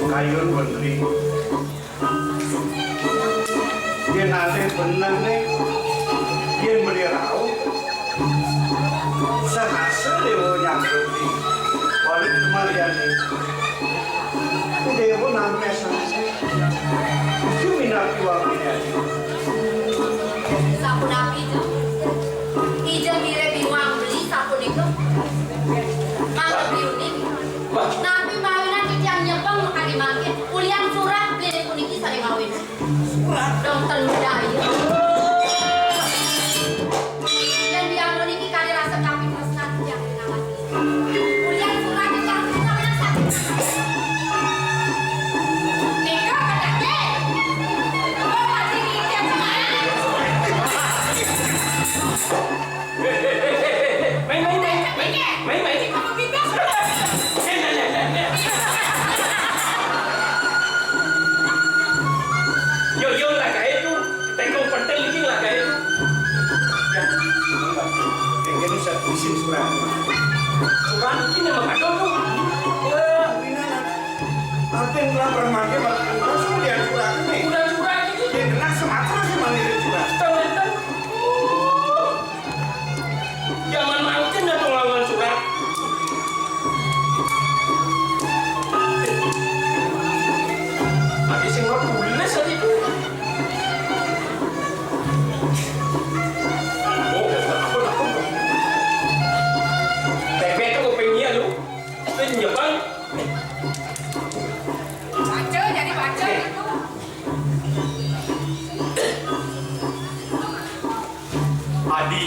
Kayun beli, dia nanti benar nih, dia beli rau, sehasil dia yang beli, balik kembalian nih, dia pun namanya sehasil, itu minat uang dia. Sapu napi itu, ija mire biwang beli sapu itu, malah biunik, napi mawinan kita nyepeng makan dimakan, kuliah surat beli ini saya tulisin surat. Surat ini mah kado tuh. Nanti yang lapar mangke langsung dia surat nih. Udah surat ini. Dia kena Sumatera sih mandiri surat. Tahu-tahu. Zaman mangkin datang lawan surat. Ada sing mau tulis tadi. Oh, apa? Pepe itu kupingnya lu. Itu nyebang. Baca, jadi baca gitu. Adi.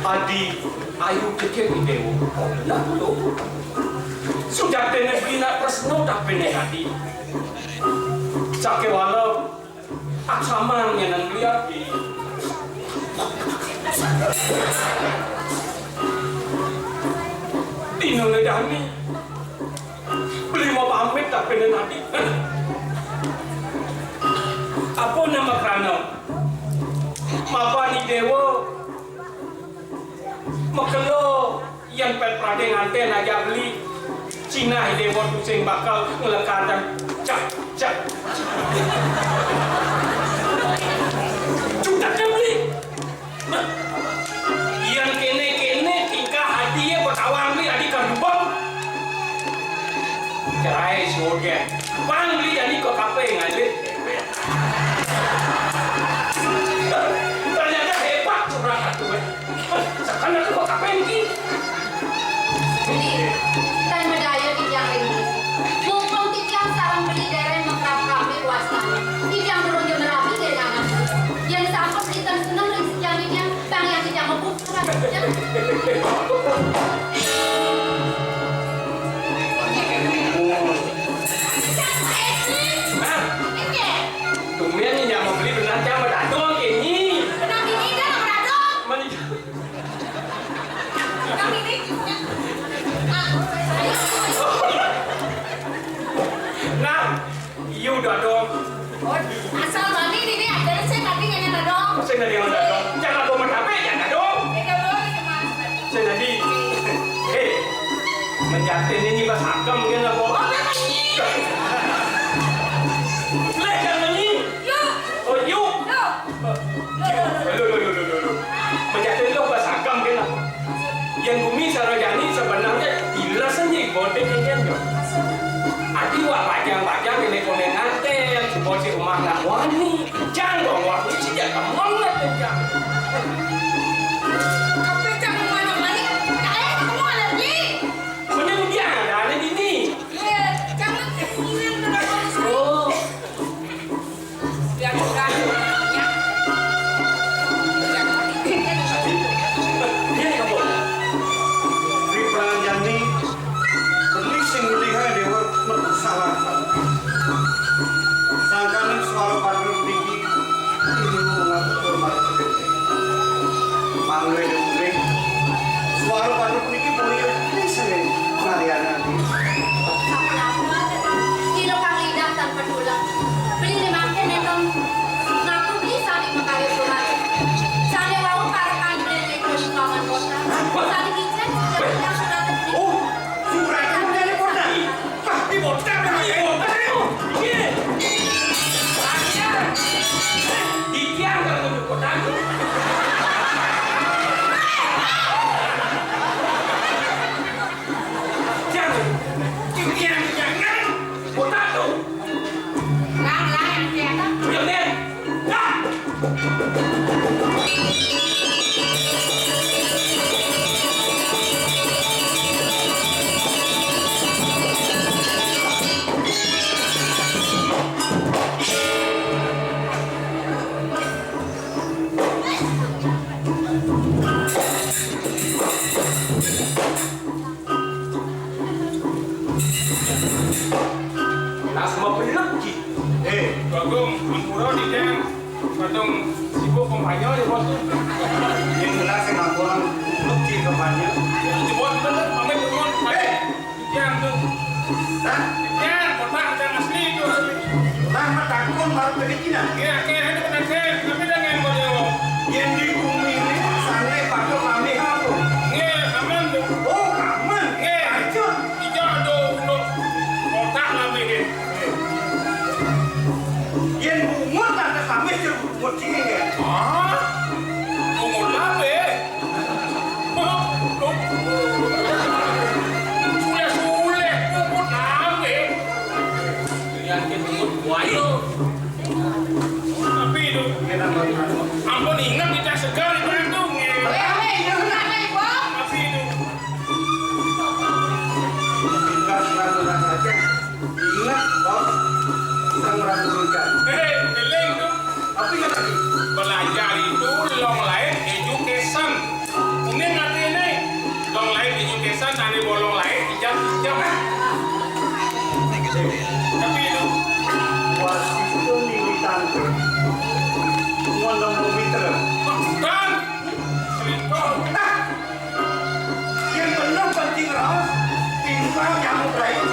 Adi, ayo kecil idewo. Lah dulu. Sudah benar bina presno tak benar hati. Cake walau aksaman yang lihat di. Dino ledani. Beli mau pamit tak benar hati. Apa nama krano? Mapani dewo. Makelo yang pet pradeng anten aja beli Cina dewo tu sing bakal ngelekatan cak. Cukup kan beli? Yang kene tingkah hadiah bertawang beli adik kandubang. Cerai surga. Bang beli jadi kok kape ngalir. Ternyata hebat surah satu. Sekarang aku kok kape ini? Beli, tan medaya di yang ini. Mumpung tiang sarang beli daerah mekrap kami kuasa. Tiang berunjuk merapi dari tangan. Yang sampai beli tan senang dari tiang ini yang tang yang tidak mampu surat. Tumben ini yang mau beli benar jam berdadong ini. Benang ini dah nak beradong. Mani. Benang ini. Nah, iya udah dong. Asal mandi ini ada saya tadi yang ada dong. Saya nadi yang dong. Jangan bawa HP, jangan dong. Saya nadi. Hei, menjatin ini pas hakam mungkin lah bawa. Lekan mani. Oh yuk. Menjatin lo pas hakam mungkin lah. Yang bumi sarajani sebenarnya jelas aja botek kan dong. Adi wak bajang ini komen nganten supaya si rumah nggak wani. Jangan dong waktu sih jangan kemelet aja. Tapi jangan mana-mana. Kamu alergi. Mending dia ada di sini. Jangan kirim ke dalam. Oh, Biar bukan. Ya. dia kamu. Di pelanjang ini beli sing lihat dewa salah. Sangkan suara pada tinggi ini mengatur mata gede. Malu itu mungkin suara pada tinggi punya sering varian nanti. Kilo kang lidah tanpa tulang. Beli lima ken etong. Ngaku beli sari makayu surat. Sari wau parakan beli lekos kaman kota. Sari kicen yang sudah terbeli. Oh, Surat itu dari mana? di bocah memang ya. Ini. Di tiang kalau di kota. Jangan. Kota tuh. Lang yang siapa? Yang dia. Nah. Nah, semua belum gitu. Bagong, ampura di deng, kadang sibuk kompanya di bos. Yang jelas yang aku orang luki kebanyak. Di bos bener, pamit di bos. Yang tuh, Hah? yang korban yang asli itu asli. Nah, takut baru pergi Cina. Kira itu benar ragukan saja. Ingat, kau bisa meragukan. Eling tuh. Tapi ingat lagi. Belajar itu long life education. Kuning ngerti ini. Long life education dari bolong life ijab-ijab. Tapi itu Wasit itu militan. Ngondong komputer. bukan selingkuh. Yang benar penting rawas. Tinggal nyamuk lain.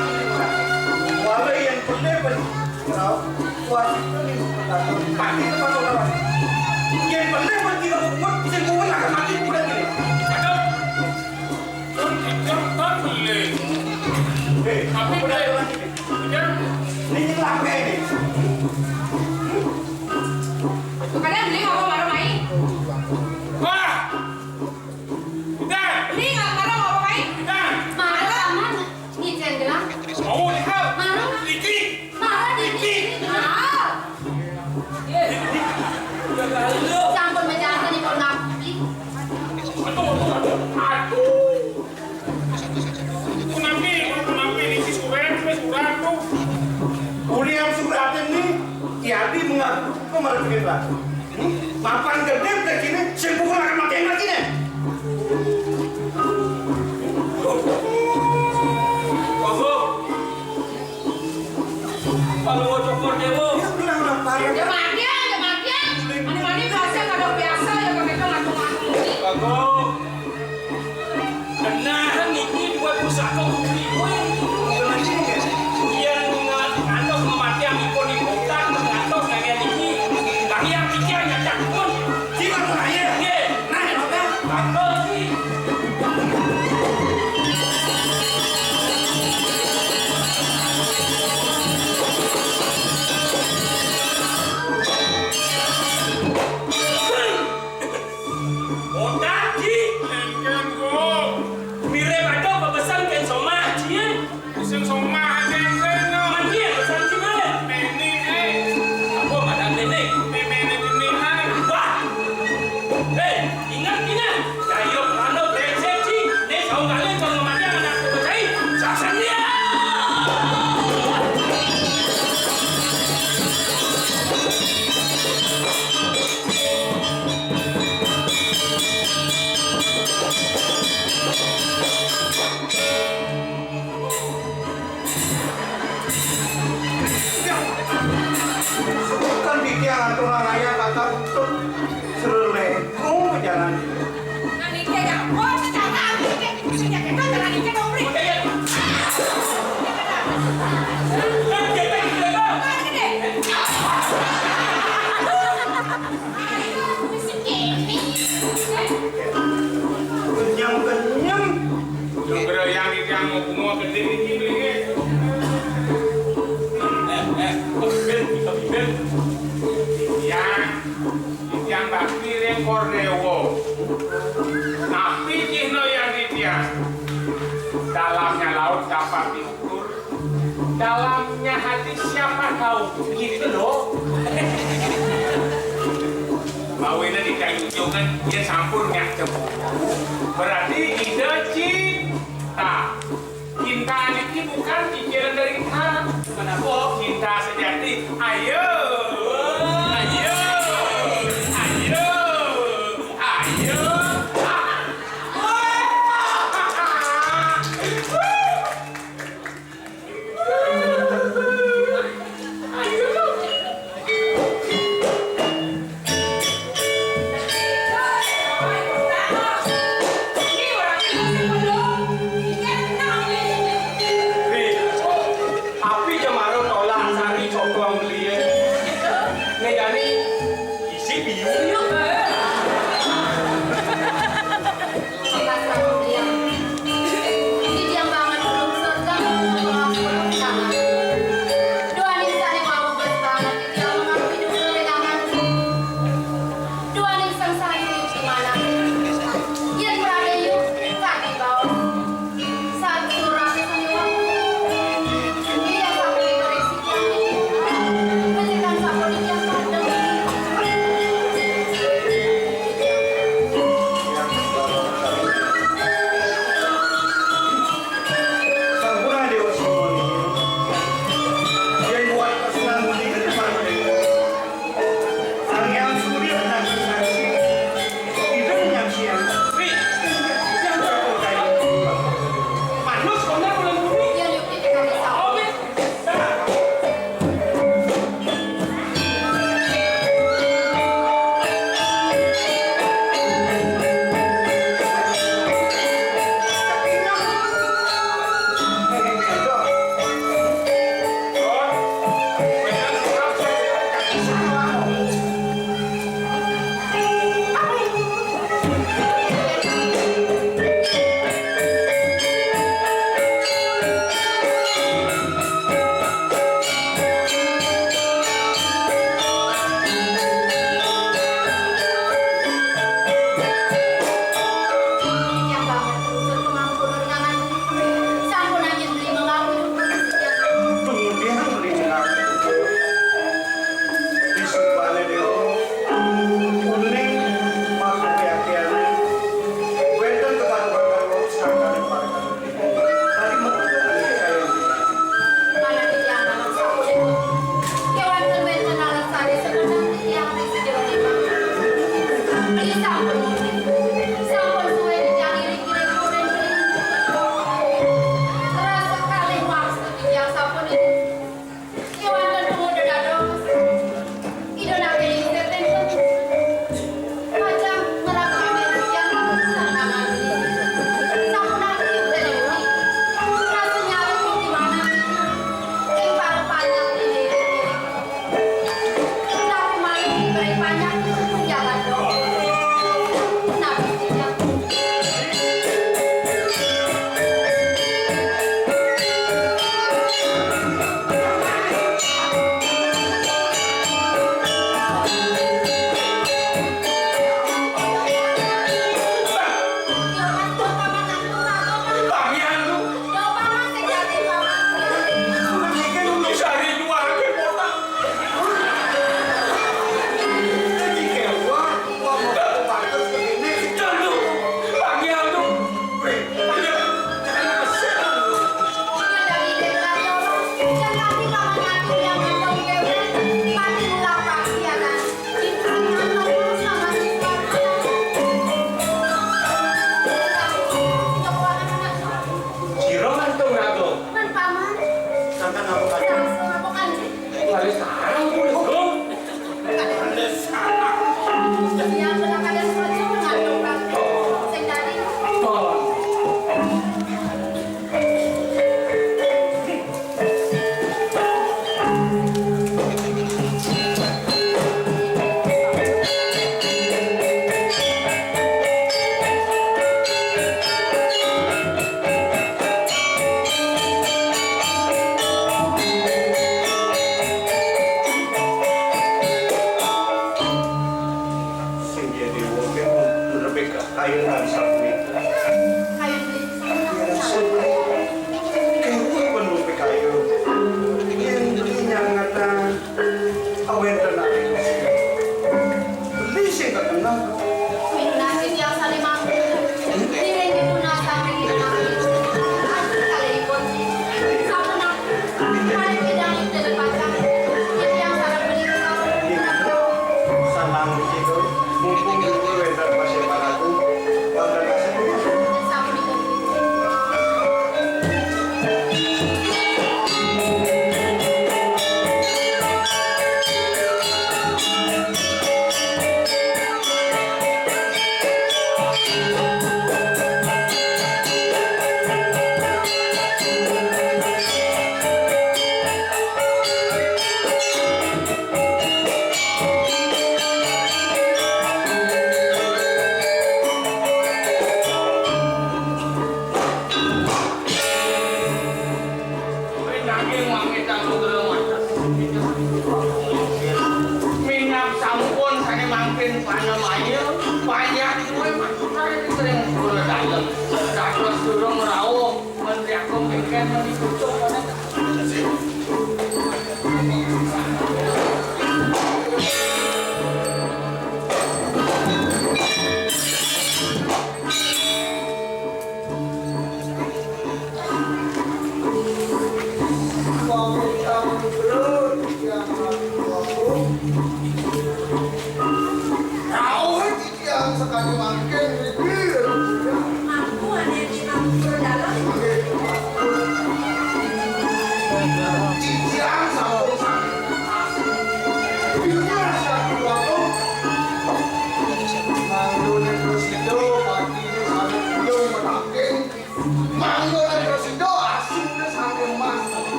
Walau yang benar penting rawas. Wasit itu militan. Pasti tempat orang. Yang benar penting rawas. Bisa ngomong agak mati udah gini. Aduh. Kan ijab kan beli. Tapi udah orang ini. Ijab. Ini lambe ini. Kalian beli ngomong marah main? Wah. Udah. Beli nggak marah ngomong main? Udah. Marah sama ngicen gelang. Mau lihat. Marah, Dikit. marah dikit. Marah. Campur menjadi di nabi. Aduh. Kenapa ini surat tuh. Kuliah surat ini Tiadi mengaku kemarin kita. Mapan gede udah gini, sepukul akan makin lagi nih. Kalau mau cukur dewo, Ya udah parah. Ya makian. Mani-mani biasa kalau biasa ya mereka ngaku-ngaku. bagus. Kenahan ini dua pusaka ribu yang ngantos kematian ikon di kota ngantos kalian ini. Kali yang pikirnya cakun. Jika terakhir, Ye, nah apa? bagus sih. Otak sih. Engken kok. Mire baca pesan ken soma cie. Sing somah engken no. Mani pesan cie. Ini Apa madam nenek? ini genian. Wah. Ingat. Kayo plano resepsi. Ne saung kalian kalau mati anak percaya. Sasan dia. Sebutkan di tiangan tulang raya kata untuk serlekung ke jalan ini. Nanti dia oh secara kita jalan ini dong beri. Kenyang. Yung berayang di tiang mau gede ini beli. Yang bakti rekor dewo. Tapi cihno yang di tiang. Dalamnya laut dapat diukur. Dalamnya hati siapa tahu. Begitu loh. Bawina di kayu kan dia sampurnya cemu. Berarti ide cinta. Cinta ini bukan pikiran dari kita. Kenapa? Cinta sejati. Ayo. Api jamaron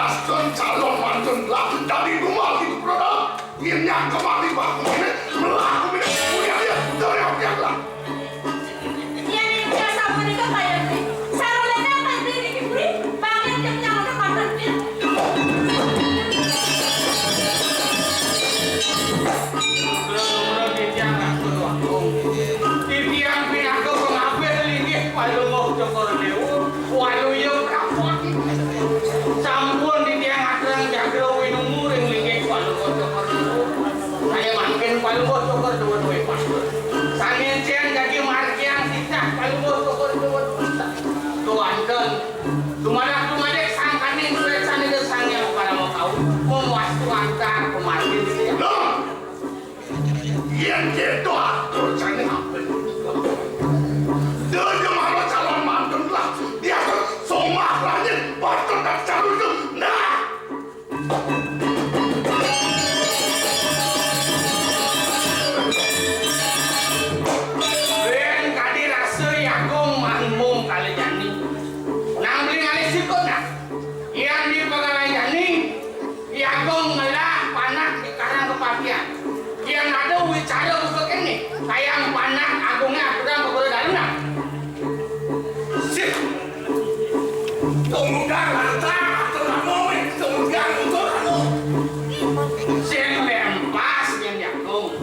dasar calon mantan lah dari rumah itu produk ini kembali baku ini melaku ini punya dia teriak lah. Yan yung sinasabi ni Kakaya ni. Sa rola na pwede ni Kipuri. Bakit yung niya ako naman niya? Mula-mula dia nak berwakong. Tiang pinako pengapian linggih palu mau cokor lewu. Walu yo kapot. Sampun di tiang adrang jagro winung muring linggih palu mau cokor lewu. Saya makin palu mau cokor dua-dua pas. Sangin cian jadi markian kita palu mau cokor dua-dua. Tuandan. Tumadak sang kaning sulit sana ke sang yang pada mau kau. Memuas tuantar kemarin dia. Nah, yang itu atur jangan apa. Dia malah calon mantan lah. Dia somak lagi patut tak calon itu. Nah. Ben kadi rasa yakong manmum kali jani. Nang beli ngali sikut nak. Yang di pegawai jani. Yakong ngelak panak di karang kepapian. Yang ada wicara untuk ini. Sayang panak agungnya kurang kepada dalam nak. Sip. Tunggang lantar terang momen tunggang untuk anu. Sen lempas yang yakong.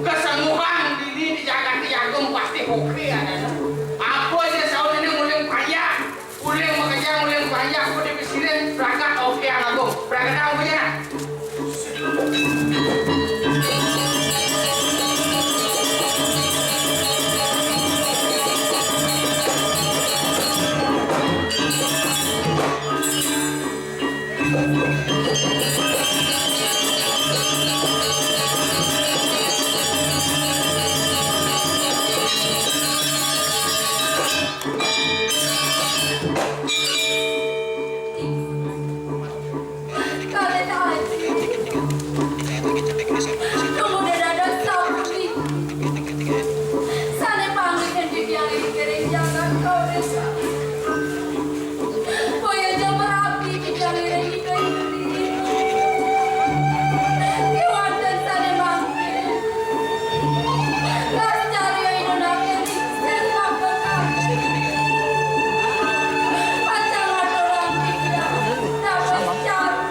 Kesembuhan diri dijaga di yakong pasti oke ada. Apa aja sahur ini mulai panjang. Mulai bekerja mulai panjang. Aku di presiden berangkat oke agong. Berangkat tahu punya. Kalian aja. Kemudian ada sapi. Sana panggil hendak yang kering jangan kau rasa. Boya jam berapi kita kering itu ini. Iwan dan sana panggil. Las cari yang nak yang selama kan. Pacang ada orang pikir dapat cari.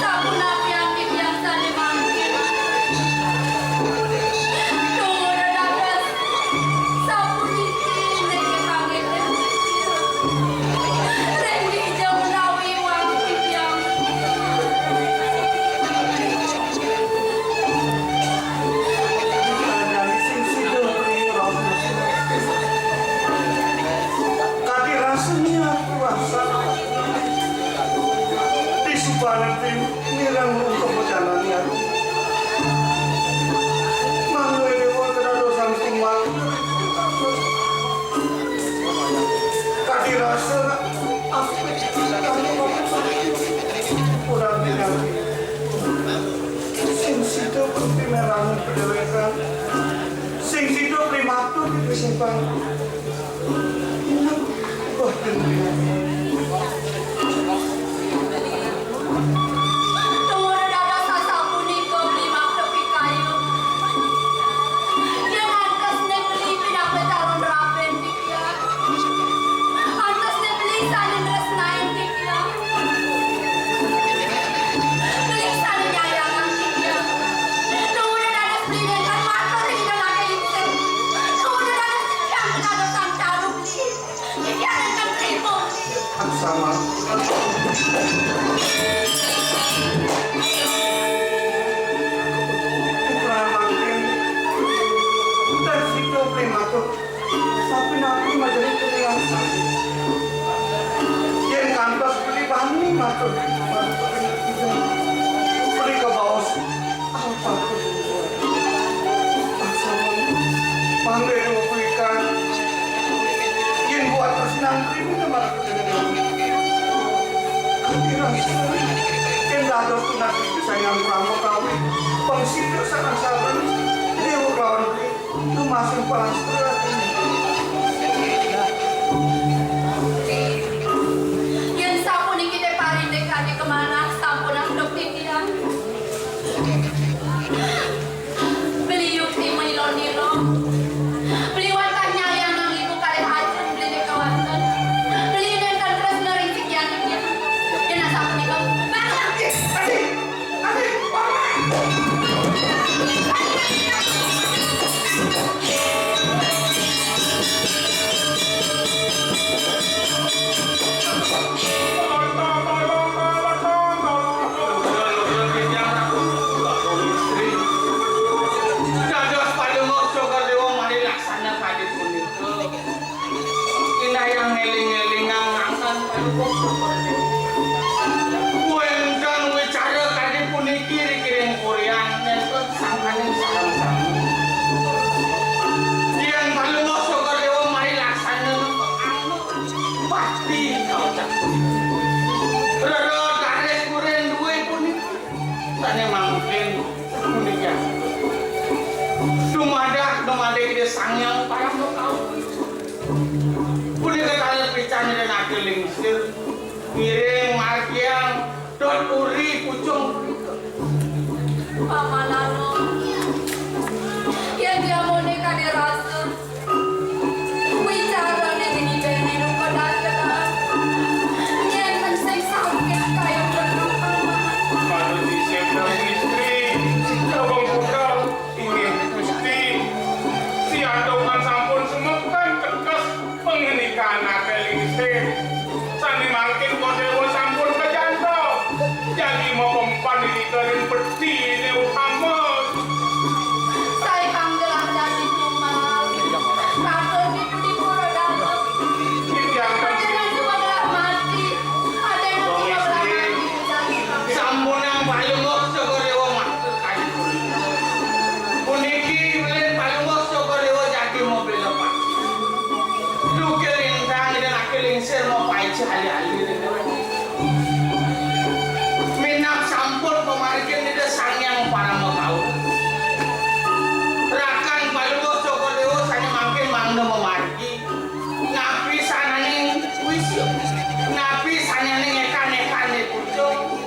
Sapu napi yang biasa dimanggil. Tunggu dapat sapu licin lagi panggil. Rendi jauh nawi wang yang. Dari sing sido pringaw. Kadi rasanya kuasa. Di sepanjang tim nirang untuk perjalanannya. Mangwe dewa kedado sang tinggal. Kadi rasa aspek kurang tinggal. Sing sido pertimerangan pendewekan. Sing sido primatur di kesimpan. Wah, Tunggu dapat sasapu ni kau beli mak tepi kayu. Yang antas ne beli pindah pecaron rapen dia. Antas ne beli sanin resnain dia. Beli sanin nyayangan dia. Tunggu dapat beli dengan motor hingga lagi itu. Tunggu dapat yang ada sang caru beli. Dia akan terima. sama. Tapi nanti menjadi perhiasan. Yang kantos beli bani matur. Beli ke bawah. Apa itu? Panggil ikan. ngantri mo naman ako dengan Kirang sekali. Ken dados tunasi sayang ramo kawin. Pangsipyo sa kansaban. Dewa kawan beli. Lumasang palang setelah ini. Yan sa ni kita parindek kani kemana sampo ng dokter dia. Beli yung tim nilo-nilo. Beli watannya yang nang ibu kali hajar beli di kawasan. Beli dan kan terus nering sekian dia. Yan nasa ako ni kau. Bakit? Adik, Dados palungokso kadewa mari laksana kadit punika. Indah yang ngeling-elingan ngangkan palungokso kadewa. Kuengkang wicara kadit puniki rikiring kurian nenten sangkaning sarang-sarang. Yang palungokso kadewa mari laksana anu pasti kau cak puniki. Roro garis kuren duwe puniki. Tane mangkin puniki. Dumadak ide sangyang parang mo kau. Kuli ka kaya pican dan akiling sir. Miring markiang dot uri pucung. Pamanano. Yan dia mo ni kadirasa. Wicara ni dinigay ni Rukodasya ka. Yan man sa'y sakit kayo berlumpaman. Kalau di sempel istri, abang budal ingin mesti si adokan sampun semekan tegas pengenikahan akeling istri. Sani mangkin kodewo sampun kejanto, jadi mau mempan dikerin peti ini utama. Saya panggilan dari rumah. Kakak gitu di pura dalam. Didiamkan Ada yang cuma gak mati. Ada yang cuma belakang di dalam. Sampun yang palungokso kadewa maksud kadit puniki. Puniki belen palungokso kadewa jadi mobil lepas. Dukir intang dan akiling sir mau paici ali-ali dengan. Minap sampun pemargin ide sangyang para mekau. Rakan palungokso kadewa sanya makin mangda memargi. Ngapi sananing puisi. Ngapi sanyaning ekan-ekan pucung.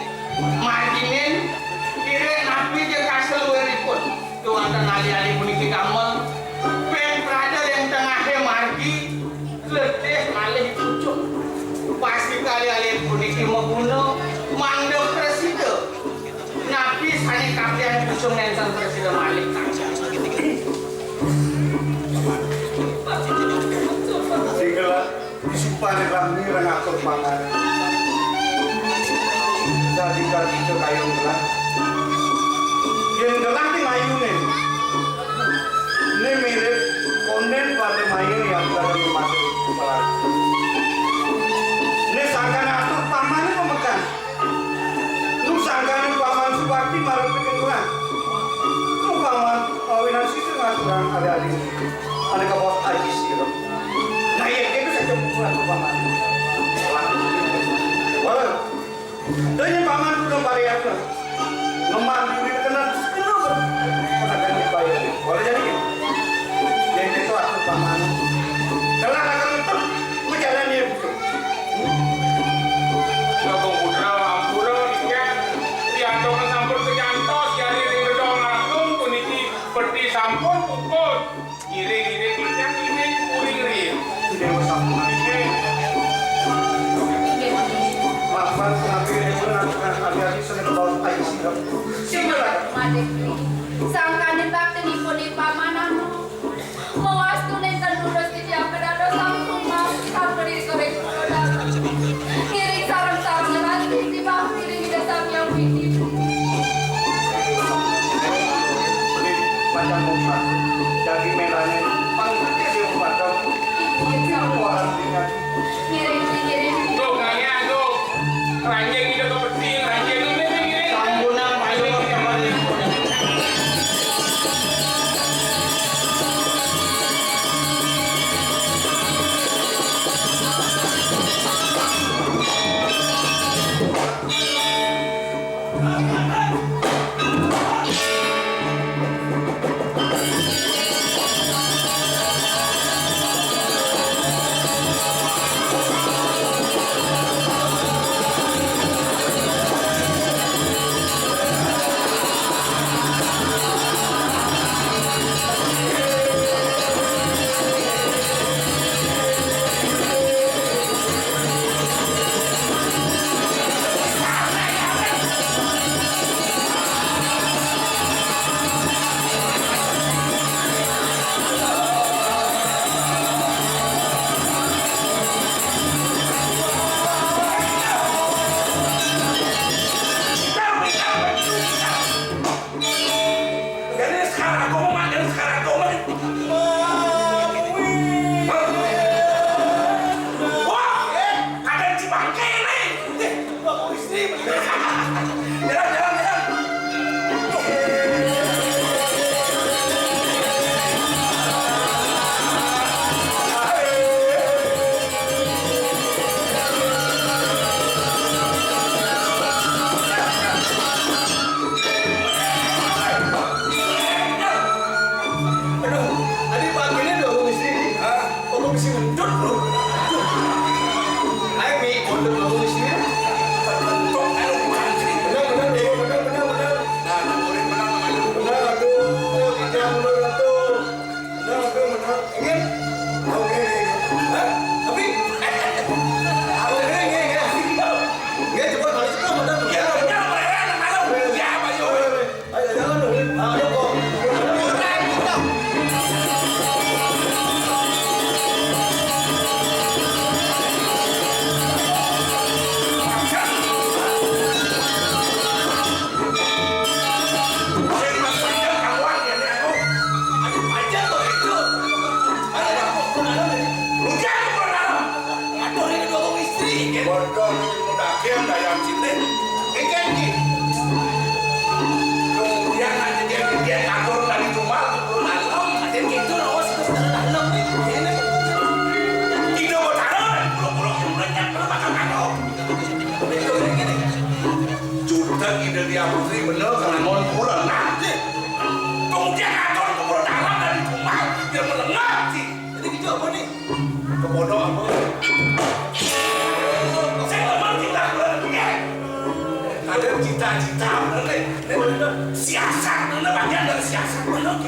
Marginin kira napi je kasel weripun. Tuan dan ali-ali puniki kamel. Pen brother yang tengahnya margi. Letih malih pucung. Pasti kali-ali puniki membunuh. Mangda presiden. Napi sani kapian pucung nenten presiden malih kaca. Segala disimpan di dalam nirang atur pangan. Jadi kalau itu kayu gelang. Yang gelang di mayu nih. Ini mirip konden pada mayu yang ada di masuk kepala. Ini sangkan atur pamannya pemekan. Lu sangkan paman subakti malah bikin gelang. Lu paman kawinan situ ngaturan ada-ada. Ada kabut aji sirup. Nah iya itu saja bukan paman. Walau, dari paman udah bayar lah. Memandiri kenal sepenuh pernah kan dibayar. Boleh jadi gitu. Jadi itu aku paman. Kalau akan untuk menjalani itu. Abang budal ampura ikan si adokan sampun kejanto, jadi ring gedong agung puniki peti sampun pukul. Iring-iring ikan ini kuring ring. Tidak usah mengalih. Maafkan pengambil yang menentukan hati-hati senang bau air sirup. Singkat. Sangkanin bakti ni po ni pamanano. Mawas tunay sa nulos ni Diang Kadado sa rumah. Kapari korek roda. Kiring sarang-sarang na natin. Di ba? Kiring idasam yang witip. Ini panjang muka. Jadi melani. Pangkutnya dia memandang. Ini orang dengan. Kiring. Go nganya go. Ranjang kita ke peti, ranjang ini ngiring. Sambunan palungokso malih. mesti mendut bro. Ayo mi, mendut aku mesti. Betul, ayo mantri. Benar. Nah, murid menang sama lu. Benar, aduh, tidak menurut tuh. Benar. Ingin? Oke. Hah? Tapi? Aku ingin. Nggak cepat balik ke benar. Ya, ayo jangan dulu. Ayo kok. Bodoh muda kiam dayang cinta. Ikan ki. Kemudian nanti dia kabur dari rumah ke dalam. Ada gitu loh, sudah dalam nih. Tidak mau taruh, pulau-pulau yang banyak makan kado. Juta ide dia putri bener karena mau pulang nanti. Kemudian kabur ke pulau dalam dari rumah dia melengah sih. Jadi gitu apa nih? Kebodohan apa? Ada cita-cita bener siasat bener bagian dari siasat bener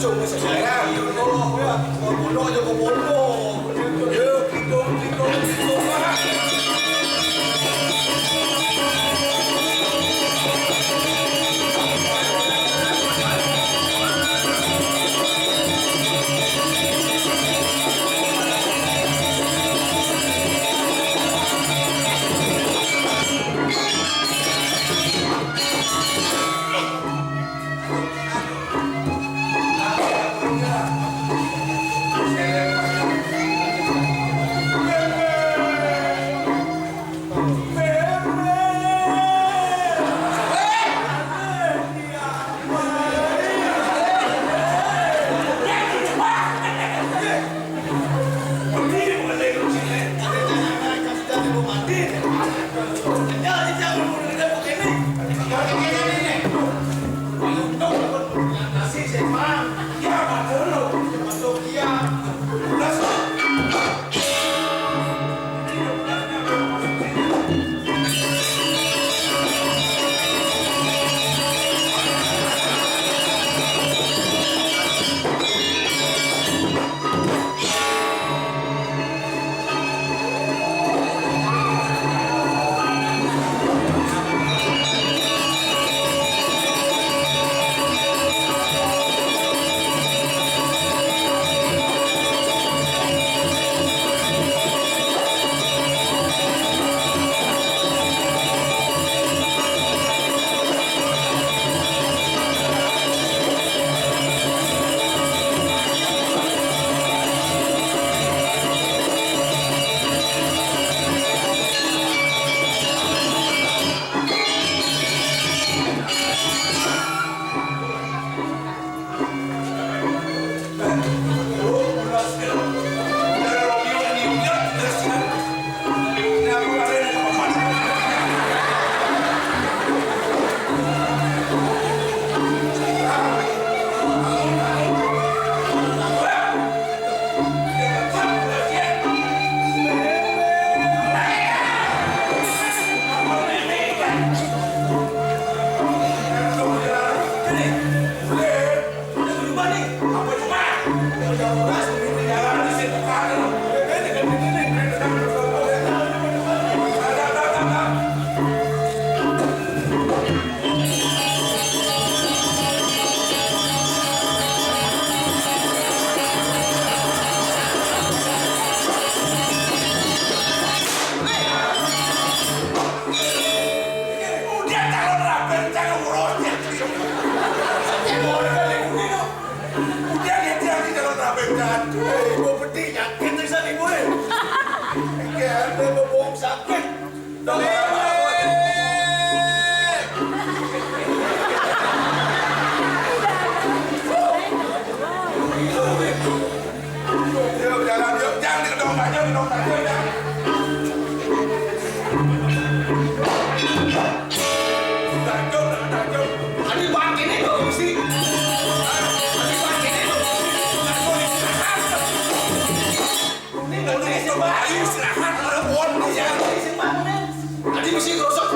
coba saya bodoh ya bodoh aja kok bodoh yuk hitung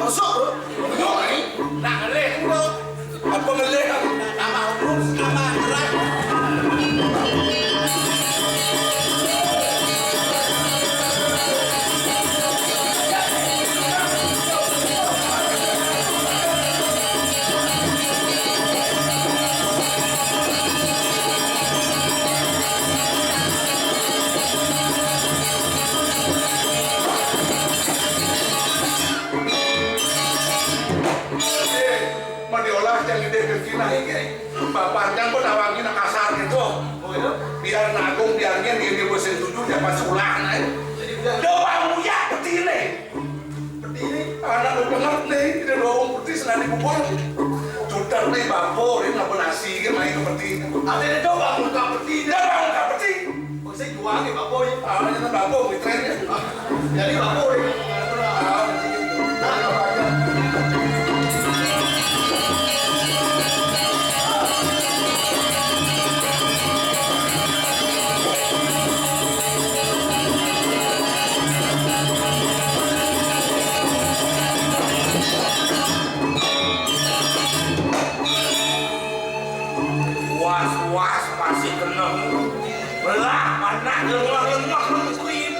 masuk bro. Betul nih. Nak ngelih bro. Apa ngelih kan? Nama urus, nama gerak. Mau diolah jadi deketina ini. Bapaknya pun awalnya nak kasar gitu. Biar nagung biarnya dia bosen tujuh dia pas ulang nih. Doang muya petine. Petine anak lu dengar nih dia doang putih senang dikubur. Cutar nih bapo dia nggak nasi kan main ke petine. Ada dia doang muka petine. Doang muka petine. Saya jual nih bapo ya. Awalnya bapo mitrennya. Jadi bapo nih. Was masih kena belah mana lemah kuih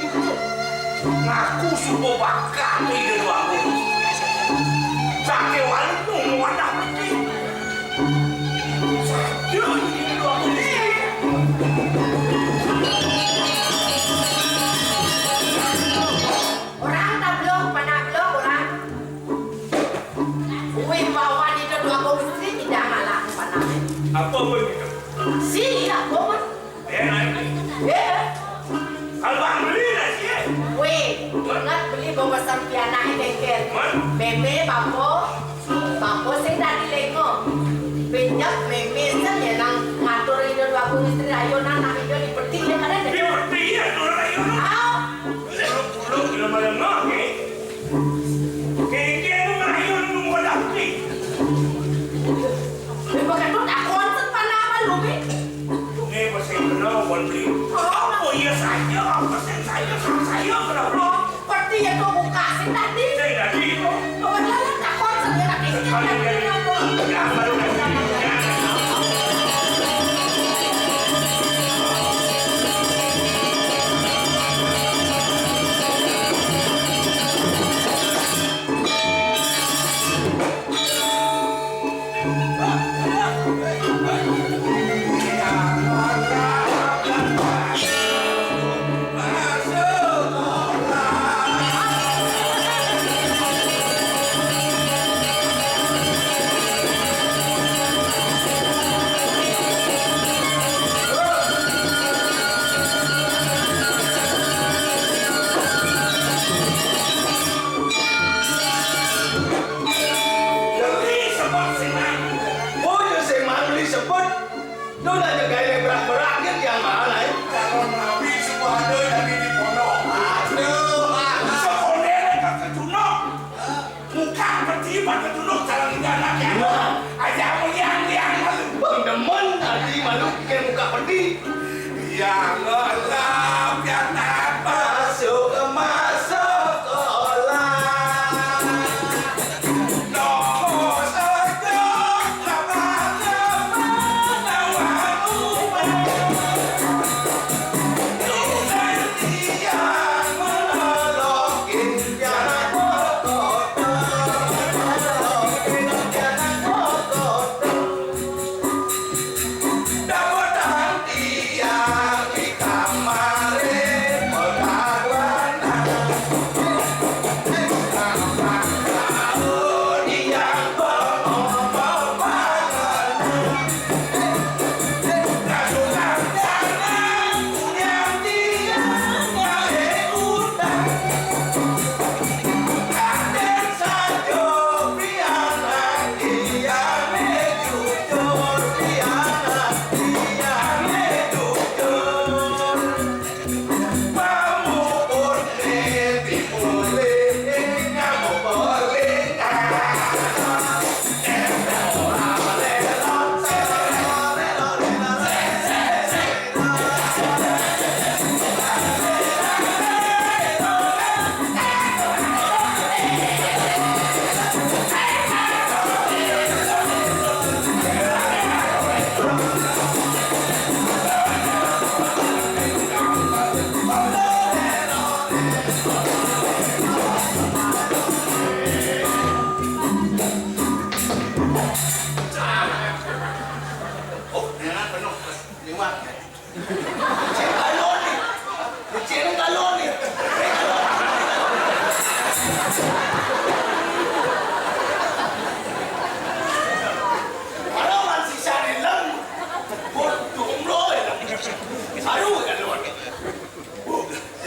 ngaku subuh bakal ide dua aku sakit walung wadah peti sakit ide dua aku Orang tablok, panablok orang. Uwe bawa di dua komisi tidak malah panahnya. Apa begitu? Siap, bos. Kalau bang beli lah sih. Weh, ingat beli bawa sampiana di bengkel. Meme bapo saya tadi lego. Pinjam meme saya nang ngatur itu dua komisi ayo nang itu di peti yang ada. Di peti ya, orang ayo. Ah, Pulau kilo malam nak ke? Kengkeng tu ayo nunggu dapet. bukan tu tak konsen panah apa lu be? Ni pasal kenal wan beli. Oh iya saya, pasal saya kenapa? Peti yang tu buka sih tadi. Saya dah di. Oh, lah tak konsen dia nak kisah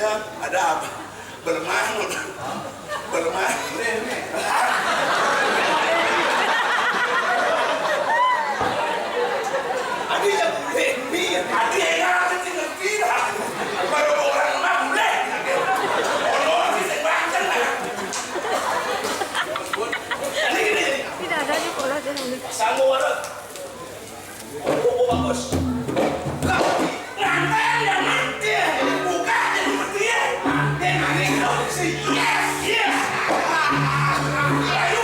Ada apa? Bermangun. Adi yang ngerti ngerti lah. Baru orang mah boleh. Orang sih sebanyak lah. Ini. Tidak ada di bola dia ini. Sanggup ada. Oh, bagus. Ngantar yang mati. Bukan yang mati. Dia nangis dong sih. Yes. Ayo.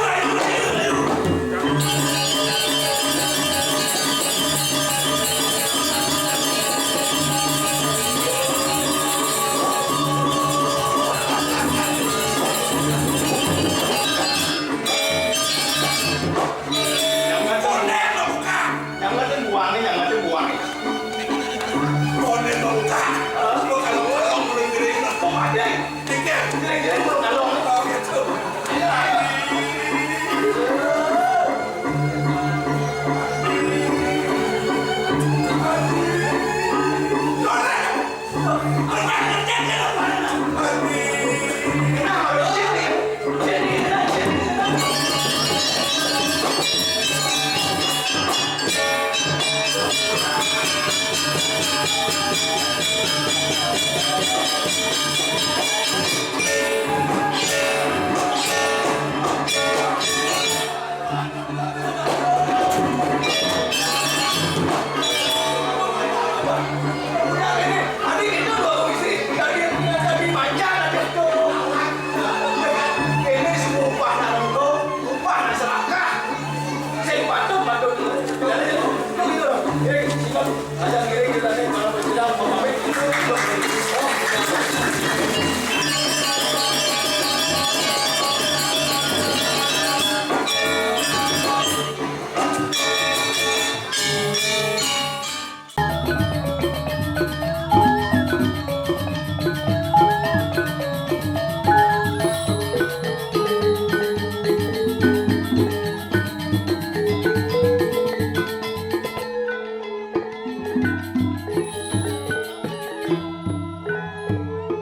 Amin.